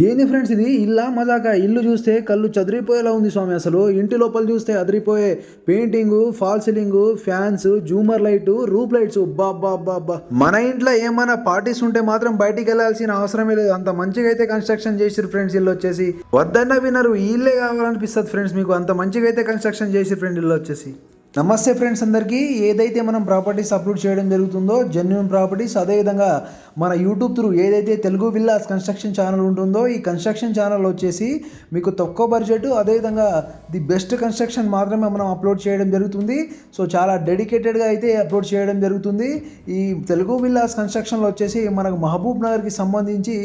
ఏంది ఫ్రెండ్స్ ఇది ఇల్లా మజాకా? ఇల్లు చూస్తే కళ్ళు చెదిరిపోయేలా ఉంది స్వామి. అసలు ఇంటి లోపల చూస్తే అదిరిపోయే పెయింటింగ్, ఫాల్ సీలింగ్, ఫ్యాన్స్, జూమర్ లైట్, రూప్ లైట్స్. బాబ్బా, మన ఇంట్లో ఏమైనా పార్టీస్ ఉంటే మాత్రం బయటికి వెళ్ళాల్సిన అవసరమే లేదు. అంత మంచిగా అయితే కన్స్ట్రక్షన్ చేసిరు ఫ్రెండ్స్. ఇల్లు వచ్చేసి వద్దన్న వినరు, ఇల్లే కావాలనిపిస్తుంది ఫ్రెండ్స్. మీకు అంత మంచిగా అయితే కన్స్ట్రక్షన్ చేసిరు ఫ్రెండ్ ఇల్లు వచ్చేసి. నమస్తే ఫ్రెండ్స్ అందరికీ. ఏదైతే మనం ప్రాపర్టీస్ అప్లోడ్ చేయడం జరుగుతుందో జెన్యూన్ ప్రాపర్టీస్, అదేవిధంగా మన యూట్యూబ్ త్రూ ఏదైతే తెలుగు విల్లాస్ కన్స్ట్రక్షన్ ఛానల్ ఉంటుందో ఈ కన్స్ట్రక్షన్ ఛానల్ వచ్చేసి మీకు తక్కువ బడ్జెట్, అదేవిధంగా ది బెస్ట్ కన్స్ట్రక్షన్ మాత్రమే మనం అప్లోడ్ చేయడం జరుగుతుంది. సో చాలా డెడికేటెడ్గా అయితే అప్లోడ్ చేయడం జరుగుతుంది. ఈ తెలుగు విల్లాస్ కన్స్ట్రక్షన్లో వచ్చేసి మనకు మహబూబ్ నగర్కి సంబంధించి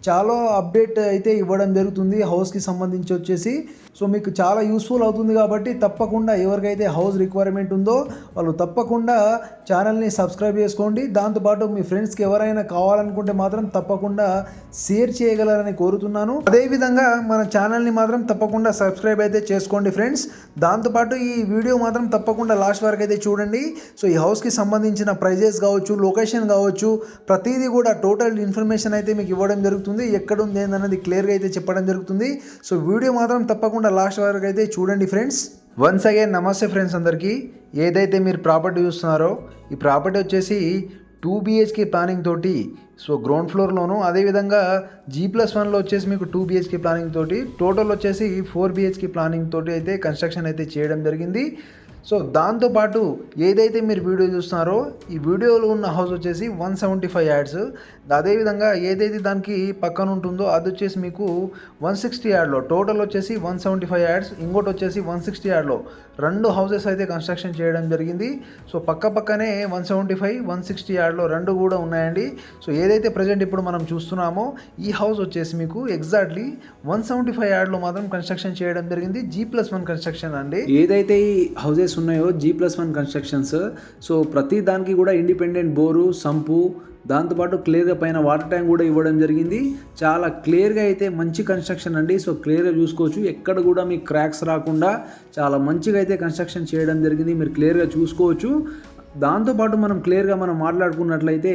చాలా అప్డేట్ అయితే ఇవ్వడం జరుగుతుంది హౌస్కి సంబంధించి వచ్చేసి. సో మీకు చాలా యూస్ఫుల్ అవుతుంది కాబట్టి తప్పకుండా ఎవరికైతే హౌస్ రిక్వైర్మెంట్ ఉందో వాళ్ళు తప్పకుండా ఛానల్ని సబ్స్క్రైబ్ చేసుకోండి. దాంతోపాటు మీ ఫ్రెండ్స్కి ఎవరైనా కావాలనుకుంటే మాత్రం తప్పకుండా షేర్ చేయగలరని కోరుతున్నాను. అదేవిధంగా మన ఛానల్ని మాత్రం తప్పకుండా సబ్స్క్రైబ్ అయితే చేసుకోండి ఫ్రెండ్స్. దాంతోపాటు ఈ వీడియో మాత్రం తప్పకుండా లాస్ట్ వరకు అయితే చూడండి. సో ఈ హౌస్కి సంబంధించిన ప్రైజెస్ కావచ్చు, లొకేషన్ కావచ్చు, ప్రతిదీ కూడా టోటల్ ఇన్ఫర్మేషన్ అయితే మీకు ఇవ్వడం జరుగుతుంది. ఎక్కడ ఉంది ఏందన్నది క్లియర్గా అయితే చెప్పడం జరుగుతుంది. సో వీడియో మాత్రం తప్పకుండా లాస్ట్ వరకు అయితే చూడండి ఫ్రెండ్స్. వన్స్ అగైన్ నమస్తే ఫ్రెండ్స్ అందరికీ. ఏదైతే మీరు ప్రాపర్టీ చూస్తున్నారో ఈ ప్రాపర్టీ వచ్చేసి 2 BHK ప్లానింగ్ తోటి, సో గ్రౌండ్ ఫ్లోర్లోను, అదేవిధంగా G+1లో వచ్చేసి మీకు 2 BHK ప్లానింగ్ తోటి, టోటల్ వచ్చేసి 4 BHK ప్లానింగ్ తోటి అయితే కన్స్ట్రక్షన్ అయితే చేయడం జరిగింది. సో దాంతోపాటు ఏదైతే మీరు వీడియో చూస్తున్నారో ఈ వీడియోలో ఉన్న హౌస్ వచ్చేసి 175 యార్డ్స్, అదేవిధంగా ఏదైతే దానికి పక్కన ఉంటుందో అది వచ్చేసి మీకు 160 యార్డ్లో, టోటల్ వచ్చేసి 175 యార్డ్స్, ఇంకోటి వచ్చేసి 160 యార్డ్లో 2 హౌసెస్ అయితే కన్స్ట్రక్షన్ చేయడం జరిగింది. సో పక్కనే 175, 160 యార్డ్లో 2 కూడా ఉన్నాయండి. సో ఏదైతే ప్రజెంట్ ఇప్పుడు మనం చూస్తున్నామో ఈ హౌస్ వచ్చేసి మీకు ఎగ్జాక్ట్లీ 175 యార్డ్లో మాత్రం కన్స్ట్రక్షన్ చేయడం జరిగింది. G+1 కన్స్ట్రక్షన్ అండి. ఏదైతే ఈ హౌసెస్ ఉన్నాయో G+1 కన్స్ట్రక్షన్స్, సో ప్రతి దానికి కూడా ఇండిపెండెంట్ బోరు, సంపు, దాంతోపాటు క్లియర్గా పైన వాటర్ ట్యాంక్ కూడా ఇవ్వడం జరిగింది. చాలా క్లియర్గా అయితే మంచి కన్స్ట్రక్షన్ అండి. సో క్లియర్గా చూసుకోవచ్చు, ఎక్కడ కూడా మీకు క్రాక్స్ రాకుండా చాలా మంచిగా అయితే కన్స్ట్రక్షన్ చేయడం జరిగింది. మీరు క్లియర్గా చూసుకోవచ్చు. దాంతోపాటు మనం క్లియర్గా మనం మాట్లాడుకున్నట్లయితే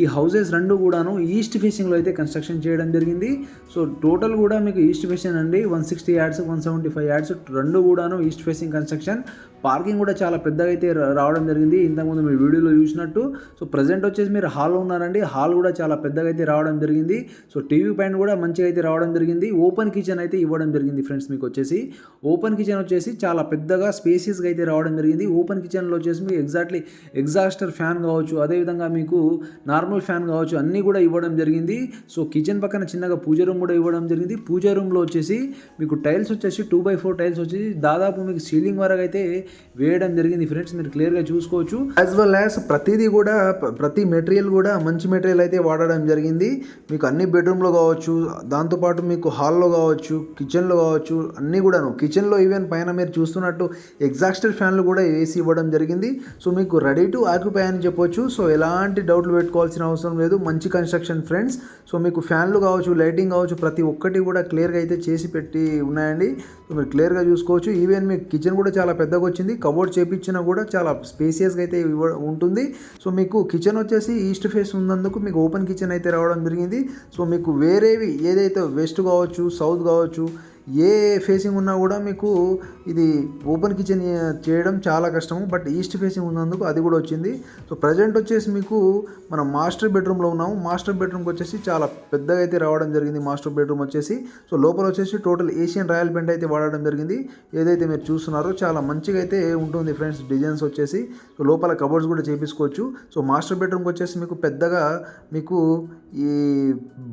ఈ హౌసెస్ 2 కూడాను ఈస్ట్ ఫేసింగ్లో అయితే కన్స్ట్రక్షన్ చేయడం జరిగింది. సో టోటల్ కూడా మీకు ఈస్ట్ ఫేసింగ్ అండి. 160 యార్డ్స్, 175 యార్డ్స్ 2 కూడాను ఈస్ట్ ఫేసింగ్ కన్స్ట్రక్షన్. పార్కింగ్ కూడా చాలా పెద్దగా అయితే రావడం జరిగింది, ఇంతకుముందు మీరు వీడియోలో చూసినట్టు. సో ప్రజెంట్ వచ్చేసి మీరు హాల్లో ఉన్నారండి. హాల్ కూడా చాలా పెద్దగా అయితే రావడం జరిగింది. సో టీవీ పాయింట్ కూడా మంచిగా అయితే రావడం జరిగింది. ఓపెన్ కిచెన్ అయితే ఇవ్వడం జరిగింది ఫ్రెండ్స్. మీకు వచ్చేసి ఓపెన్ కిచెన్ వచ్చేసి చాలా పెద్దగా స్పేసియస్గా అయితే రావడం జరిగింది. ఓపెన్ కిచెన్లో వచ్చేసి మీకు ఎగ్జాక్ట్లీ ఎగ్జాస్టర్ ఫ్యాన్ కావచ్చు, అదేవిధంగా మీకు నార్మల్ ఫ్యాన్ కావచ్చు, అన్నీ కూడా ఇవ్వడం జరిగింది. సో కిచెన్ పక్కన చిన్నగా పూజ రూమ్ కూడా ఇవ్వడం జరిగింది. పూజ రూమ్లో వచ్చేసి మీకు టైల్స్ వచ్చేసి 2x4 టైల్స్ వచ్చేసి దాదాపు మీకు సీలింగ్ వరకు అయితే వేయడం జరిగింది ఫ్రెండ్స్. మీరు క్లియర్గా చూసుకోవచ్చు. యాజ్ వెల్ యాజ్ ప్రతిదీ కూడా ప్రతి మెటీరియల్ కూడా మంచి మెటీరియల్ అయితే వాడడం జరిగింది. మీకు అన్ని బెడ్రూమ్లో కావచ్చు, దాంతోపాటు మీకు హాల్లో కావచ్చు, కిచెన్లో కావచ్చు, అన్నీ కూడాను. కిచెన్లో ఈవెన్ పైన మీరు చూస్తున్నట్టు ఎగ్జాస్టర్ ఫ్యాన్లు కూడా వేసి ఇవ్వడం జరిగింది. సో మీకు రెడీ టు ఆక్యుపై అని చెప్పొచ్చు. సో ఎలాంటి డౌట్లు పెట్టుకోవాల్సిన అవసరం లేదు. మంచి కన్స్ట్రక్షన్ ఫ్రెండ్స్. సో మీకు ఫ్యాన్లు కావచ్చు, లైటింగ్ కావచ్చు, ప్రతి ఒక్కటి కూడా క్లియర్గా అయితే చేసి పెట్టి ఉన్నాయండి. సో మీరు క్లియర్గా చూసుకోవచ్చు. ఈవెన్ మీకు కిచెన్ కూడా చాలా పెద్దగా వచ్చింది. కబోర్డ్ చేపించినా కూడా చాలా స్పేసియస్గా అయితే ఉంటుంది. సో మీకు కిచెన్ వచ్చేసి ఈస్ట్ ఫేస్ ఉన్నందుకు మీకు ఓపెన్ కిచెన్ అయితే రావడం జరిగింది. సో మీకు వేరేవి ఏదైతే వెస్ట్ కావచ్చు, సౌత్ కావచ్చు, ఏ ఫేసింగ్ ఉన్నా కూడా మీకు ఇది ఓపెన్ కిచెన్ చేయడం చాలా కష్టము. బట్ ఈస్ట్ ఫేసింగ్ ఉన్నందుకు అది కూడా వచ్చింది. సో ప్రజెంట్ వచ్చేసి మీకు మనం మాస్టర్ బెడ్రూమ్లో ఉన్నాము. మాస్టర్ బెడ్రూమ్కి వచ్చేసి చాలా పెద్దగా అయితే రావడం జరిగింది. మాస్టర్ బెడ్రూమ్ వచ్చేసి సో లోపల వచ్చేసి టోటల్ ఏషియన్ రాయల్ పెయింట్ అయితే వాడడం జరిగింది. ఏదైతే మీరు చూస్తున్నారో చాలా మంచిగా అయితే ఉంటుంది ఫ్రెండ్స్. డిజైన్స్ వచ్చేసి సో లోపల కబోర్డ్స్ కూడా చేపించుకోవచ్చు. సో మాస్టర్ బెడ్రూమ్కి వచ్చేసి మీకు పెద్దగా మీకు ఈ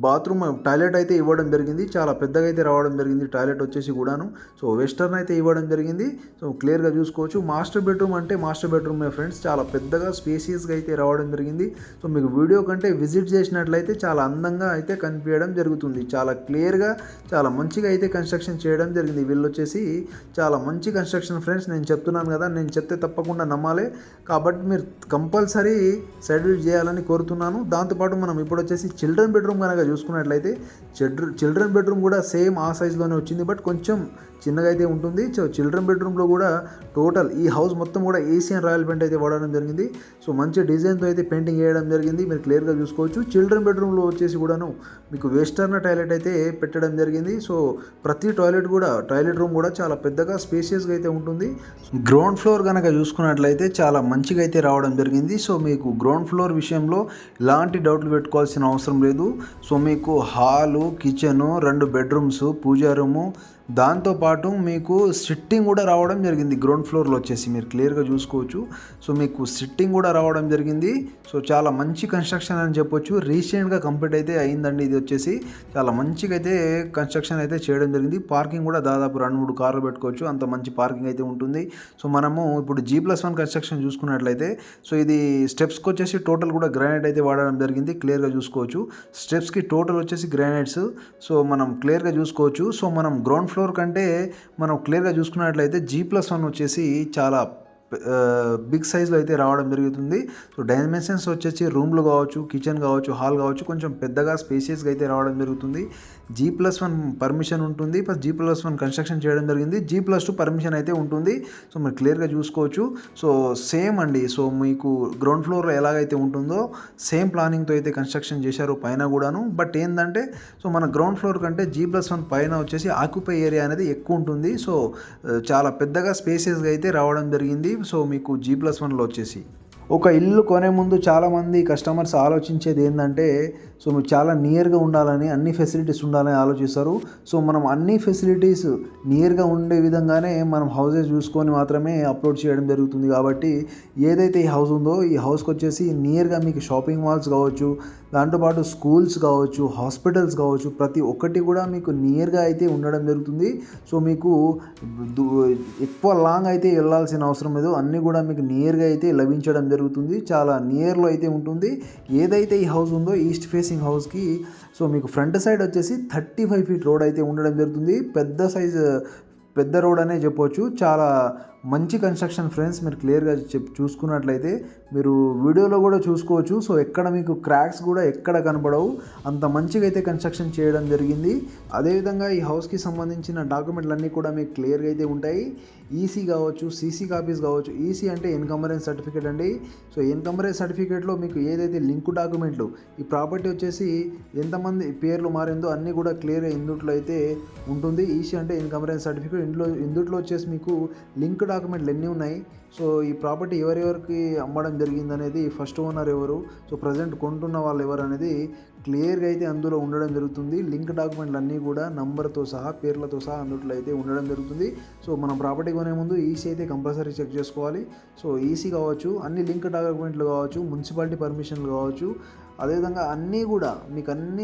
బాత్రూమ్ టాయిలెట్ అయితే ఇవ్వడం జరిగింది. చాలా పెద్దగా అయితే రావడం జరిగింది టాయిలెట్ వచ్చేసి కూడాను. సో వెస్టర్న్ అయితే ఇవ్వడం జరిగింది. సో క్లియర్గా చూసుకోవచ్చు. మాస్టర్ బెడ్రూమ్ అంటే మాస్టర్ బెడ్రూమే ఫ్రెండ్స్. చాలా పెద్దగా స్పేసియస్గా అయితే రావడం జరిగింది. సో మీకు వీడియో కంటే విజిట్ చేసినట్లయితే చాలా అందంగా అయితే కనిపించడం జరుగుతుంది. చాలా క్లియర్గా చాలా మంచిగా అయితే కన్స్ట్రక్షన్ చేయడం జరిగింది. వీళ్ళు వచ్చేసి చాలా మంచి కన్స్ట్రక్షన్ ఫ్రెండ్స్. నేను చెప్తున్నాను కదా, నేను చెప్తే తప్పకుండా నమ్మాలి. కాబట్టి మీరు కంపల్సరీ సైడ్ విజిట్ చేయాలని కోరుతున్నాను. దాంతోపాటు మనం ఇప్పుడు వచ్చేసి చిల్డ్రన్ బెడ్రూమ్ కనుక చూసుకున్నట్లయితే చిల్డ్రన్ బెడ్రూమ్ కూడా సేమ్ ఆ సైజులోనే వచ్చింది. బట్ కొంచెం చిన్నగా అయితే ఉంటుంది. సో చిల్డ్రన్ బెడ్రూమ్లో కూడా టోటల్ ఈ హౌస్ మొత్తం కూడా ఏషియన్ రాయల్ పెయింట్ అయితే వాడడం జరిగింది. సో మంచి డిజైన్తో అయితే పెయింటింగ్ వేయడం జరిగింది, మీరు క్లియర్గా చూసుకోవచ్చు. చిల్డ్రన్ బెడ్రూమ్లో వచ్చేసి కూడాను మీకు వెస్టర్న్ టాయిలెట్ అయితే పెట్టడం జరిగింది. సో ప్రతి టాయిలెట్ రూమ్ కూడా చాలా పెద్దగా స్పేషియస్గా అయితే ఉంటుంది. గ్రౌండ్ ఫ్లోర్ కనుక చూసుకున్నట్లయితే చాలా మంచిగా అయితే రావడం జరిగింది. సో మీకు గ్రౌండ్ ఫ్లోర్ విషయంలో ఎలాంటి డౌట్లు పెట్టుకోవాల్సిన అవసరం లేదు. సో మీకు హాలు, కిచెను, 2 బెడ్రూమ్స్, పూజా రూము, దాంతోపాటు మీకు సిట్టింగ్ కూడా రావడం జరిగింది. గ్రౌండ్ ఫ్లోర్లో వచ్చేసి మీరు క్లియర్గా చూసుకోవచ్చు. సో మీకు సిట్టింగ్ కూడా రావడం జరిగింది. సో చాలా మంచి కన్స్ట్రక్షన్ అని చెప్పొచ్చు. రీసెంట్గా కంప్లీట్ అయితే అయిందండి. ఇది వచ్చేసి చాలా మంచిగా అయితే కన్స్ట్రక్షన్ అయితే చేయడం జరిగింది. పార్కింగ్ కూడా దాదాపు 2-3 కార్లు పెట్టుకోవచ్చు, అంత మంచి పార్కింగ్ అయితే ఉంటుంది. సో మనము ఇప్పుడు G+1 కన్స్ట్రక్షన్ చూసుకున్నట్లయితే సో ఇది స్టెప్స్కి వచ్చేసి టోటల్ కూడా గ్రానైట్ అయితే వాడడం జరిగింది, క్లియర్గా చూసుకోవచ్చు. స్టెప్స్కి టోటల్ వచ్చేసి గ్రానైట్స్, సో మనం క్లియర్గా చూసుకోవచ్చు. సో మనం గ్రౌండ్ ఫ్లోర్ కంటే మనం క్లియర్గా చూసుకున్నట్లయితే G+1 వచ్చేసి చాలా బిగ్ సైజ్లో అయితే రావడం జరుగుతుంది. సో డైమెన్షన్స్ వచ్చేసి రూమ్లు కావచ్చు, కిచెన్ కావచ్చు, హాల్ కావచ్చు, కొంచెం పెద్దగా స్పేషియస్గా అయితే రావడం జరుగుతుంది. G+1 పర్మిషన్ ఉంటుంది, ప్లస్ G+1 కన్స్ట్రక్షన్ చేయడం జరిగింది. G+2 పర్మిషన్ అయితే ఉంటుంది. సో మీరు క్లియర్గా చూసుకోవచ్చు. సో సేమ్ అండి, సో మీకు గ్రౌండ్ ఫ్లోర్లో ఎలాగైతే ఉంటుందో సేమ్ ప్లానింగ్తో అయితే కన్స్ట్రక్షన్ చేశారు పైన కూడాను. బట్ ఏంటంటే సో మన గ్రౌండ్ ఫ్లోర్ కంటే G+1 పైన వచ్చేసి ఆక్యుపై ఏరియా అనేది ఎక్కువ ఉంటుంది. సో చాలా పెద్దగా స్పేసెస్గా అయితే రావడం జరిగింది. సో మీకు G+1లో వచ్చేసి ఒక ఇల్లు కొనే ముందు చాలామంది కస్టమర్స్ ఆలోచించేది ఏంటంటే సో మీరు చాలా నియర్గా ఉండాలని, అన్ని ఫెసిలిటీస్ ఉండాలని ఆలోచిస్తారు. సో మనం అన్ని ఫెసిలిటీస్ నియర్గా ఉండే విధంగానే మనం హౌసెస్ చూసుకొని మాత్రమే అప్లోడ్ చేయడం జరుగుతుంది. కాబట్టి ఏదైతే ఈ హౌస్ ఉందో ఈ హౌస్కి వచ్చేసి నియర్గా మీకు షాపింగ్ మాల్స్ కావచ్చు, దాంతోపాటు స్కూల్స్ కావచ్చు, హాస్పిటల్స్ కావచ్చు, ప్రతి ఒక్కటి కూడా మీకు నియర్గా అయితే ఉండడం జరుగుతుంది. సో మీకు ఎక్కువ లాంగ్ అయితే వెళ్ళాల్సిన అవసరం లేదు, అన్నీ కూడా మీకు నియర్గా అయితే లభించడం జరుగుతుంది. చాలా నియర్లో అయితే ఉంటుంది. ఏదైతే ఈ హౌస్ ఉందో ఈస్ట్ ఫేసింగ్ హౌస్కి సో మీకు ఫ్రంట్ సైడ్ వచ్చేసి 35 ఫీట్ రోడ్ అయితే ఉండడం జరుగుతుంది. పెద్ద రోడ్ అనే చెప్పవచ్చు. చాలా మంచి కన్స్ట్రక్షన్ ఫ్రెండ్స్, మీరు క్లియర్గా చూసుకున్నట్లయితే మీరు వీడియోలో కూడా చూసుకోవచ్చు. సో ఎక్కడ మీకు క్రాక్స్ కూడా ఎక్కడ కనపడవు, అంత మంచిగా అయితే కన్స్ట్రక్షన్ చేయడం జరిగింది. అదేవిధంగా ఈ హౌస్కి సంబంధించిన డాక్యుమెంట్లు అన్నీ కూడా మీకు క్లియర్గా అయితే ఉంటాయి. ఈసీ కావచ్చు, సీసీ కాపీస్ కావచ్చు. ఈసీ అంటే ఎన్కంబరెన్స్ సర్టిఫికేట్ అండి. సో ఎన్కంబరెన్స్ సర్టిఫికేట్లో మీకు ఏదైతే లింక్ డాక్యుమెంట్లు, ఈ ప్రాపర్టీ వచ్చేసి ఎంతమంది పేర్లు మారిందో అన్నీ కూడా క్లియర్గా ఇందుట్లో అయితే ఉంటుంది. ఈసీ అంటే ఎన్కంబరెన్స్ సర్టిఫికేట్. ఇందుట్లో వచ్చేసి మీకు లింక్ డాక్యుమెంట్లు ఎన్ని ఉన్నాయి, సో ఈ ప్రాపర్టీ ఎవరెవరికి అమ్మడం జరిగింది అనేది, ఫస్ట్ ఓనర్ ఎవరు, సో ప్రజెంట్ కొంటున్న వాళ్ళు ఎవరు అనేది క్లియర్గా అయితే అందులో ఉండడం జరుగుతుంది. లింక్ డాక్యుమెంట్లు అన్నీ కూడా నంబర్తో సహా, పేర్లతో సహా అందులో అయితే ఉండడం జరుగుతుంది. సో మనం ప్రాపర్టీ కొనే ముందు ఈసీ అయితే కంపల్సరీ చెక్ చేసుకోవాలి. సో ఈసీ కావచ్చు, అన్ని లింక్ డాక్యుమెంట్లు కావచ్చు, మున్సిపాలిటీ పర్మిషన్లు కావచ్చు, అదేవిధంగా అన్నీ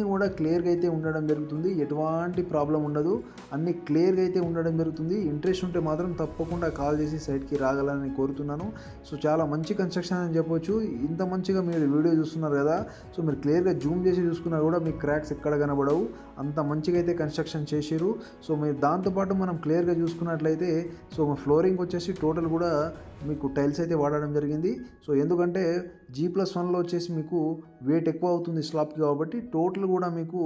కూడా క్లియర్గా అయితే ఉండడం జరుగుతుంది. ఎటువంటి ప్రాబ్లం ఉండదు, అన్నీ క్లియర్గా అయితే ఉండడం జరుగుతుంది. ఇంట్రెస్ట్ ఉంటే మాత్రం తప్పకుండా కాల్ చేసి సైట్కి రాగలని కోరుతున్నాను. సో చాలా మంచి కన్స్ట్రక్షన్ అని చెప్పొచ్చు. ఇంత మంచిగా మీరు వీడియో చూస్తున్నారు కదా, సో మీరు క్లియర్గా జూమ్ చేసి చూసుకున్నా కూడా మీకు క్రాక్స్ ఎక్కడ కనబడవు, అంత మంచిగా అయితే కన్స్ట్రక్షన్ చేసారు. సో మీరు దాంతోపాటు మనం క్లియర్గా చూసుకున్నట్లయితే సో ఫ్లోరింగ్ వచ్చేసి టోటల్ కూడా మీకు టైల్స్ అయితే వాడడం జరిగింది. సో ఎందుకంటే G+1లో వచ్చేసి మీకు వెయిట్ ఎక్కువ అవుతుంది స్లాబ్కి, కాబట్టి టోటల్ కూడా మీకు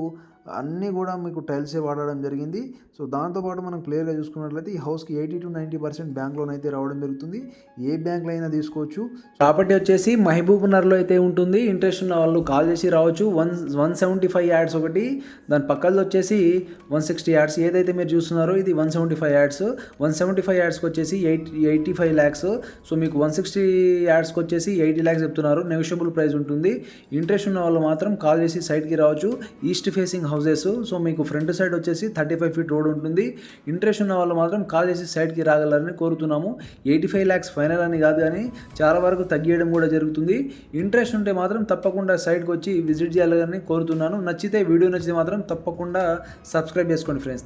అన్నీ కూడా మీకు టైల్సే వాడడం జరిగింది. సో దాంతోపాటు మనం క్లియర్గా చూసుకున్నట్లయితే ఈ హౌస్కి 80-90% బ్యాంక్ లోన్ అయితే రావడం జరుగుతుంది. ఏ బ్యాంక్లో అయినా తీసుకోవచ్చు. ప్రాపర్టీ వచ్చేసి మహబూబ్నగర్లో అయితే ఉంటుంది. ఇంట్రెస్ట్ ఉన్న వాళ్ళు కాల్ చేసి రావచ్చు. 175 యాడ్స్ ఒకటి, దాని పక్కది వచ్చేసి 160 యాడ్స్. ఏదైతే మీరు చూస్తున్నారో ఇది 175 యాడ్స్. 175 యాడ్స్కి వచ్చేసి 85 ల్యాక్స్. సో మీకు 160 యాడ్స్కి వచ్చేసి 80 ల్యాక్స్ చెప్తున్నారు. నెగోషియబుల్ ప్రైస్ ఉంటుంది. ఇంట్రెస్ట్ ఉన్న వాళ్ళు మాత్రం కాల్ చేసి సైట్కి రావచ్చు. ఈస్ట్ ఫేసింగ్ హౌసెస్, సో మీకు ఫ్రంట్ సైడ్ వచ్చేసి 35 ఫీట్ రోడ్ ఉంటుంది. ఇంట్రెస్ట్ ఉన్న వాళ్ళు మాత్రం కాల్ చేసి సైట్కి రాగలరని కోరుతున్నాము. 85 ల్యాక్స్ ఫైనల్ అని కాదు, కానీ చాలా వరకు తగ్గియడం కూడా జరుగుతుంది. ఇంట్రెస్ట్ ఉంటే మాత్రం తప్పకుండా సైట్కి వచ్చి విజిట్ చేయాలని కోరుతున్నాను. వీడియో నచ్చితే మాత్రం తప్పకుండా సబ్స్క్రైబ్ చేసుకోండి ఫ్రెండ్స్.